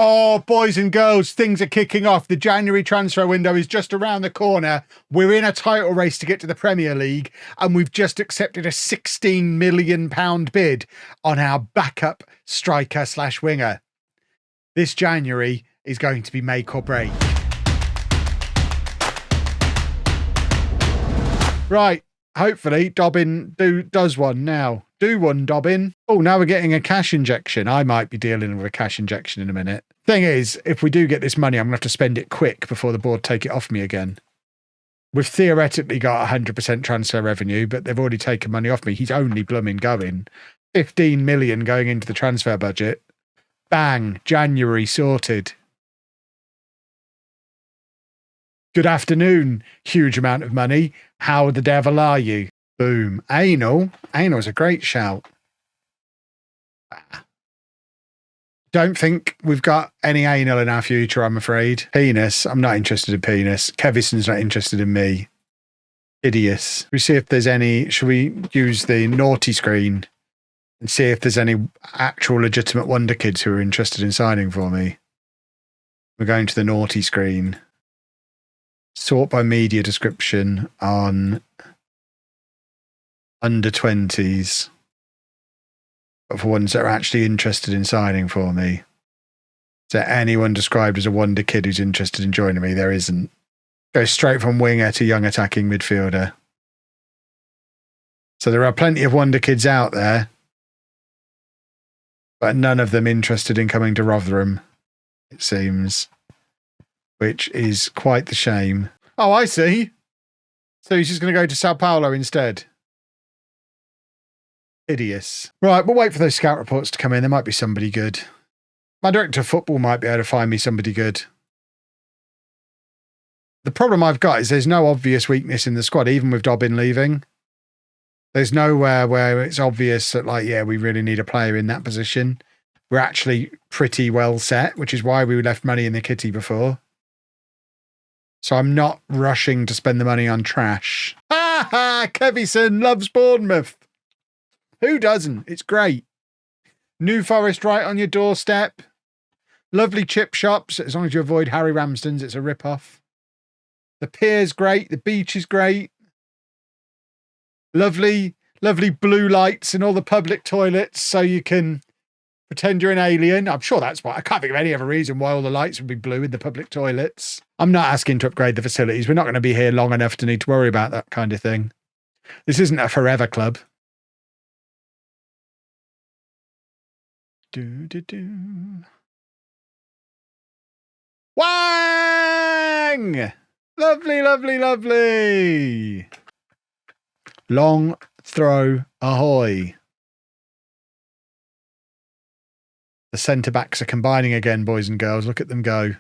Oh, boys and girls, things are kicking off. The January transfer window is just around the corner. We're in a title race to get to the Premier League, and we've just accepted a £16 million bid on our backup striker/winger. This January is going to be make or break. Right, hopefully Dobbin does one now. Do one, Dobbin. Oh, now we're getting a cash injection. I might be dealing with a cash injection in a minute. Thing is, if we do get this money, I'm going to have to spend it quick before the board take it off me again. We've theoretically got 100% transfer revenue, but they've already taken money off me. He's only blooming going. 15 million going into the transfer budget. Bang, January sorted. Good afternoon, huge amount of money. How the devil are you? Boom. Anal. Anal's a great shout. Don't think we've got any anal in our future, I'm afraid. Penis. I'm not interested in penis. Kevison's not interested in me. Hideous. We see if there's any... Should we use the naughty screen and see if there's any actual legitimate wonder kids who are interested in signing for me? We're going to the naughty screen. Sort by media description on... under 20s, but for ones that are actually interested in signing for me. Is there anyone described as a wonder kid who's interested in joining me? There isn't. Go straight from winger to young attacking midfielder. So there are plenty of wonder kids out there, but none of them interested in coming to Rotherham, it seems, which is quite the shame. Oh, I see. So he's just going to go to Sao Paulo instead. Hideous. Right, we'll wait for those scout reports to come in. There might be somebody good. My director of football might be able to find me somebody good. The problem I've got is there's no obvious weakness in the squad, even with Dobbin leaving. There's nowhere where it's obvious that, like, yeah, we really need a player in that position. We're actually pretty well set, which is why we left money in the kitty before. So I'm not rushing to spend the money on trash. Ha ha! Kevison loves Bournemouth. Who doesn't? It's great. New Forest right on your doorstep. Lovely chip shops. As long as you avoid Harry Ramsden's, it's a rip-off. The pier's great. The beach is great. Lovely, lovely blue lights in all the public toilets so you can pretend you're an alien. I'm sure that's why. I can't think of any other reason why all the lights would be blue in the public toilets. I'm not asking to upgrade the facilities. We're not going to be here long enough to need to worry about that kind of thing. This isn't a forever club. Wang! Lovely, lovely, lovely. Long throw, ahoy. The centre-backs are combining again, boys and girls. Look at them go.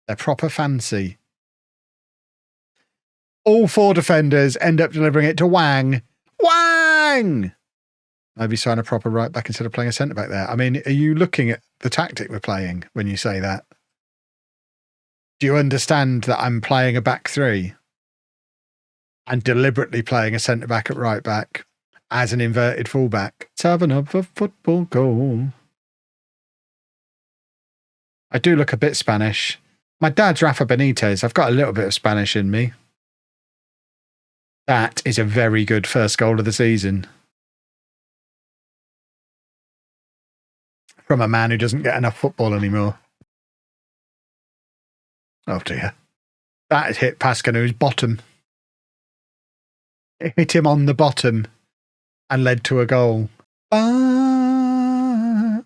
They're proper fancy. All four defenders end up delivering it to Wang. Wang! Maybe sign a proper right back instead of playing a centre back there. I mean, are you looking at the tactic we're playing when you say that? Do you understand that I'm playing a back three and deliberately playing a centre back at right back as an inverted fullback? Let's have another football goal. I do look a bit Spanish. My dad's Rafa Benitez. I've got a little bit of Spanish in me. That is a very good first goal of the season. From a man who doesn't get enough football anymore. Oh dear. That has hit Pascanu's bottom. It hit him on the bottom and led to a goal. Oh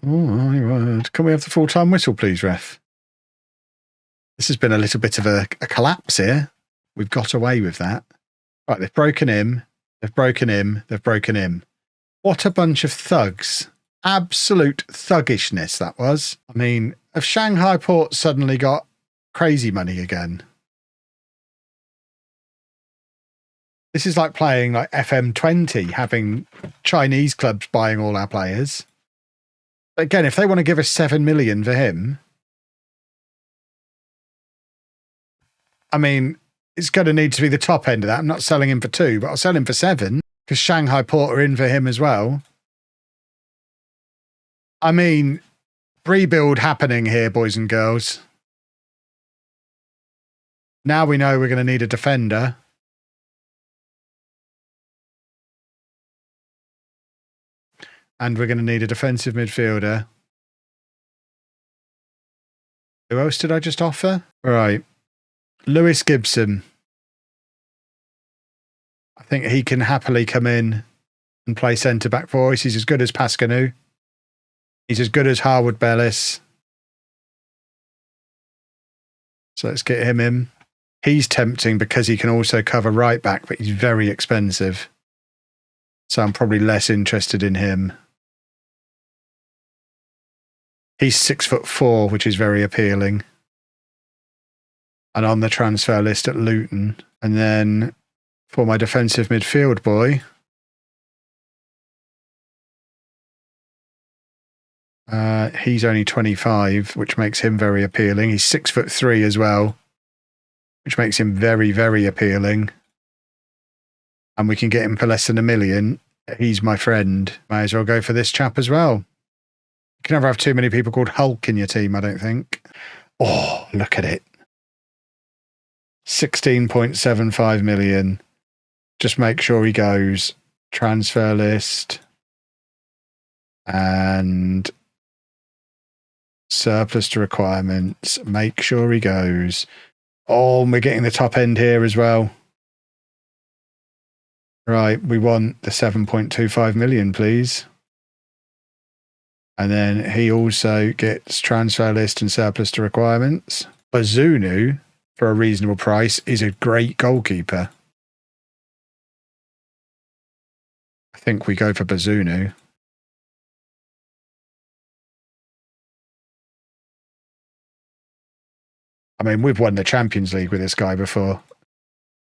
my word. Can we have the full-time whistle, please, ref? This has been a little bit of a collapse here. We've got away with that. Right, they've broken him. They've broken him. They've broken him. What a bunch of thugs. Absolute thuggishness that was. I mean, have Shanghai Port suddenly got crazy money again? This is like playing like FM20, having Chinese clubs buying all our players. Again, if they want to give us 7 million for him, I mean, it's going to need to be the top end of that. I'm not selling him for 2, but I'll sell him for 7 because Shanghai Port are in for him as well. I mean, Rebuild happening here, boys and girls. Now we know we're going to need a defender. And we're going to need a defensive midfielder. Who else did I just offer? Right. Lewis Gibson. I think he can happily come in and play centre-back for us. He's as good as Pascanu. He's as good as Harwood Bellis. So let's get him in. He's tempting because he can also cover right back, but he's very expensive. So I'm probably less interested in him. He's 6'4", which is very appealing. And on the transfer list at Luton. And then for my defensive midfield boy, he's only 25, which makes him very appealing. He's 6'3" as well, which makes him very, very appealing. And we can get him for less than $1 million. He's my friend. May as well go for this chap as well. You can never have too many people called Hulk in your team, I don't think. Oh, look at it. 16.75 million. Just make sure he goes. Transfer list. And surplus to requirements. Make sure he goes. Oh, and we're getting the top end here as well. Right, we want the 7.25 million, please. And then he also gets transfer list and surplus to requirements. Bazunu, for a reasonable price, is a great goalkeeper. I think we go for Bazunu. I mean, we've won the Champions League with this guy before.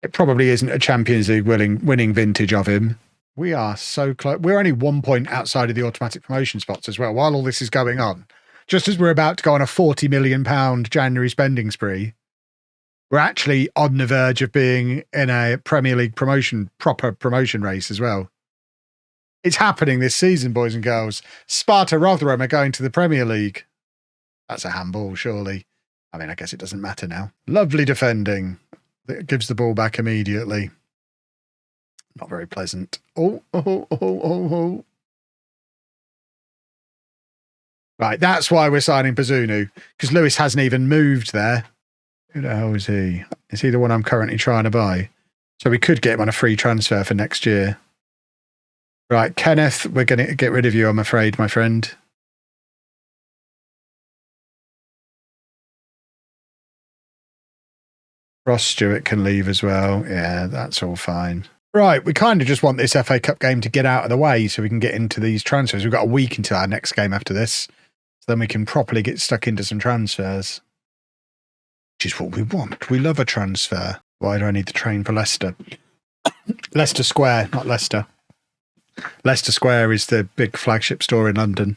It probably isn't a Champions League winning vintage of him. We are so close. We're only 1 point outside of the automatic promotion spots as well, while all this is going on. Just as we're about to go on a £40 million January spending spree, we're actually on the verge of being in a Premier League proper promotion race as well. It's happening this season, boys and girls. Sparta Rotherham are going to the Premier League. That's a handball, surely. I mean, I guess it doesn't matter now. Lovely defending. That gives the ball back immediately. Not very pleasant. Oh. Right, that's why we're signing Bazunu, because Lewis hasn't even moved there. Who the hell is he? Is he the one I'm currently trying to buy? So we could get him on a free transfer for next year. Right, Kenneth, we're going to get rid of you, I'm afraid, my friend. Ross Stewart can leave as well. Yeah, that's all fine. Right, we kind of just want this FA Cup game to get out of the way so we can get into these transfers. We've got a week until our next game after this. So then we can properly get stuck into some transfers. Which is what we want. We love a transfer. Why do I need the train for Leicester? Leicester Square, not Leicester. Leicester Square is the big flagship store in London.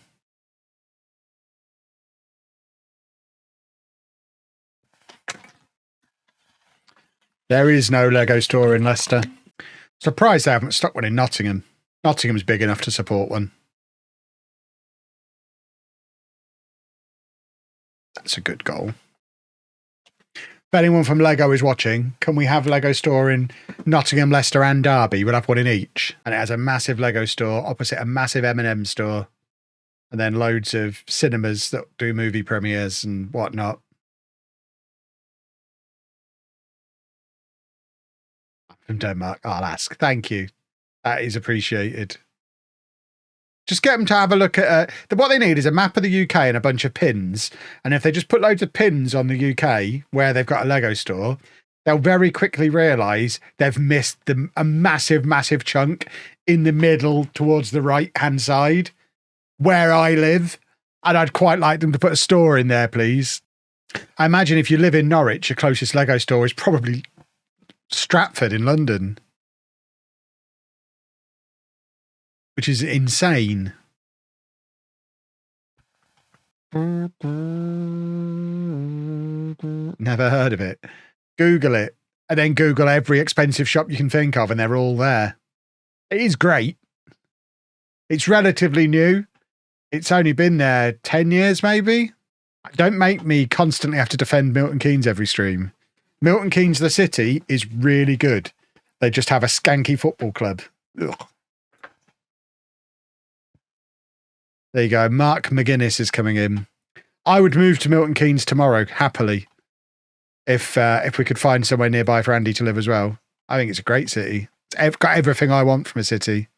There is no Lego store in Leicester. Surprised they haven't stuck one in Nottingham. Nottingham's big enough to support one. That's a good goal. If anyone from Lego is watching, can we have Lego store in Nottingham, Leicester and Derby? We'll have one in each. And it has a massive Lego store opposite a massive M&M store. And then loads of cinemas that do movie premieres and whatnot. From Denmark, I'll ask. Thank you. That is appreciated. Just get them to have a look at... what they need is a map of the UK and a bunch of pins. And if they just put loads of pins on the UK where they've got a Lego store, they'll very quickly realise they've missed a massive, massive chunk in the middle towards the right-hand side where I live. And I'd quite like them to put a store in there, please. I imagine if you live in Norwich, your closest Lego store is probably Stratford in London. Which is insane. Never heard of it. Google it. And then Google every expensive shop you can think of and they're all there. It is great. It's relatively new. It's only been there 10 years, maybe. Don't make me constantly have to defend Milton Keynes every stream. Milton Keynes, the city, is really good. They just have a skanky football club. Ugh. There you go. Mark McGuinness is coming in. I would move to Milton Keynes tomorrow, happily, if we could find somewhere nearby for Andy to live as well. I think it's a great city. It's got everything I want from a city.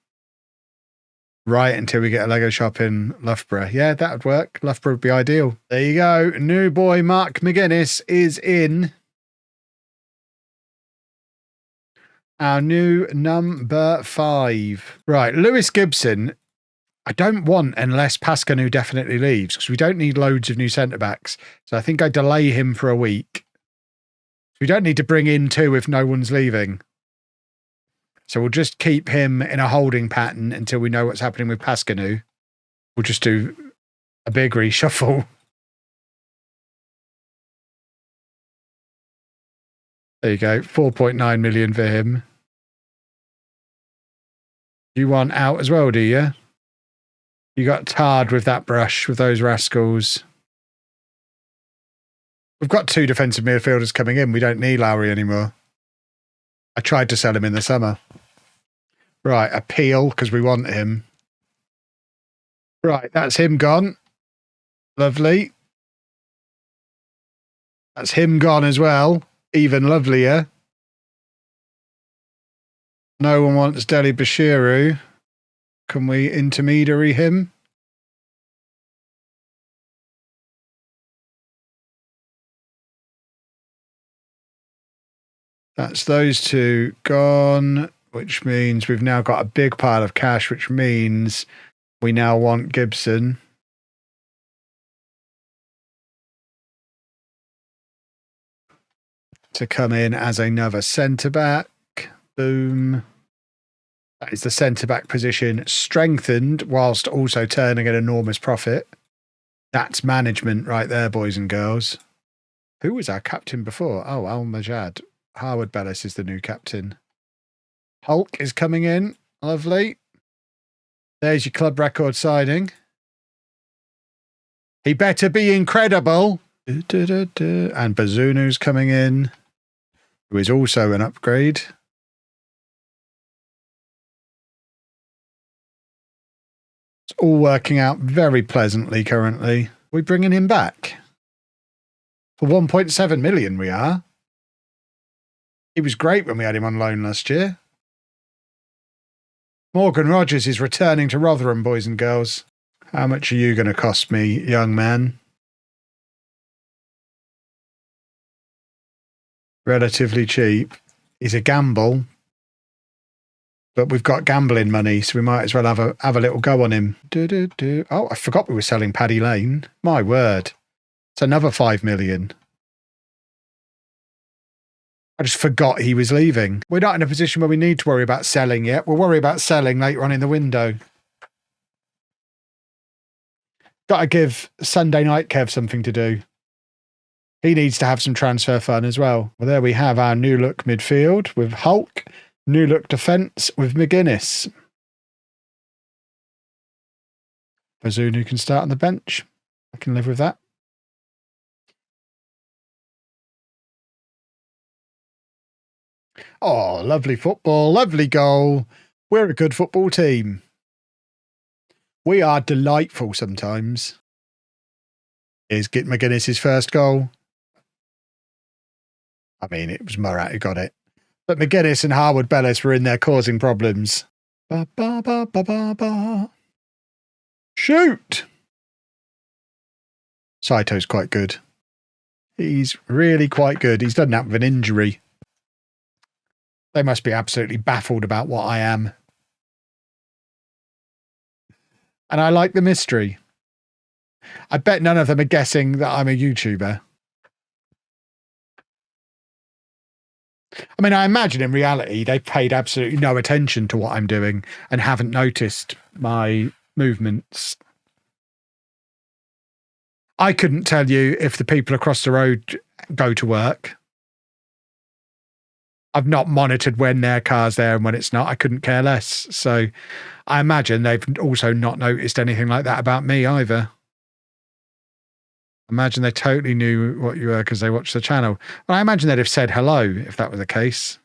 Right until we get a Lego shop in Loughborough. Yeah, that would work. Loughborough would be ideal. There you go. New boy Mark McGuinness is in. Our new number 5. Right, Lewis Gibson, I don't want unless Pascanu definitely leaves, because we don't need loads of new centre-backs. So I think I delay him for a week. We don't need to bring in 2 if no one's leaving. So we'll just keep him in a holding pattern until we know what's happening with Pascanu. We'll just do a big reshuffle. There you go. 4.9 million for him. You want out as well, do you? You got tarred with that brush with those rascals. We've got 2 defensive midfielders coming in. We don't need Lowry anymore. I tried to sell him in the summer. Right, appeal, because we want him. Right, that's him gone. Lovely. That's him gone as well. Even lovelier. No one wants Deli Bashiru. Can we intermediary him? That's those 2 gone, which means we've now got a big pile of cash, which means we now want Gibson. To come in as another centre-back. Boom. That is the centre-back position strengthened whilst also turning an enormous profit. That's management right there, boys and girls. Who was our captain before? Oh, Al Majad. Howard Bellis is the new captain. Hulk is coming in. Lovely. There's your club record signing. He better be incredible. And Bazunu's coming in, who is also an upgrade. It's all working out very pleasantly currently. We're bringing him back. For 1.7 million we are. He was great when we had him on loan last year. Morgan Rogers is returning to Rotherham, boys and girls. How much are you going to cost me, young man? Relatively cheap. He's a gamble. But we've got gambling money, so we might as well have a little go on him. Oh, I forgot we were selling Paddy Lane. My word. It's another 5 million. I just forgot he was leaving. We're not in a position where we need to worry about selling yet. We'll worry about selling later on in the window. Got to give Sunday Night Kev something to do. He needs to have some transfer fun as well. Well, there we have our new look midfield with Hulk. New look defence with McGuinness. Bazunu can start on the bench. I can live with that. Oh, lovely football, lovely goal. We're a good football team. We are delightful sometimes. Here's Git McGuinness's first goal. I mean, it was Murat who got it. But McGuinness and Howard Bellis were in there causing problems. Ba, ba, ba, ba, ba, ba. Shoot! Saito's quite good. He's really quite good. He's done that with an injury. They must be absolutely baffled about what I am. And I like the mystery. I bet none of them are guessing that I'm a YouTuber. I mean, I imagine in reality, they've paid absolutely no attention to what I'm doing and haven't noticed my movements. I couldn't tell you if the people across the road go to work. I've not monitored when their car's there and when it's not. I couldn't care less. So I imagine they've also not noticed anything like that about me either. Imagine they totally knew what you were because they watched the channel. Well, I imagine they'd have said hello if that were the case.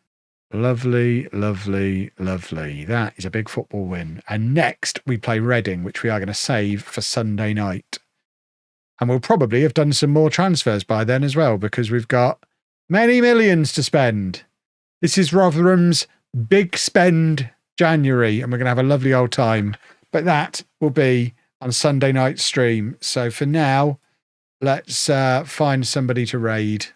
Lovely, lovely, lovely. That is a big football win. And next we play Reading, which we are going to save for Sunday night. And we'll probably have done some more transfers by then as well, because we've got many millions to spend. This is Rotherham's big spend January, and we're going to have a lovely old time. But that will be on Sunday night stream. So for now, let's find somebody to raid.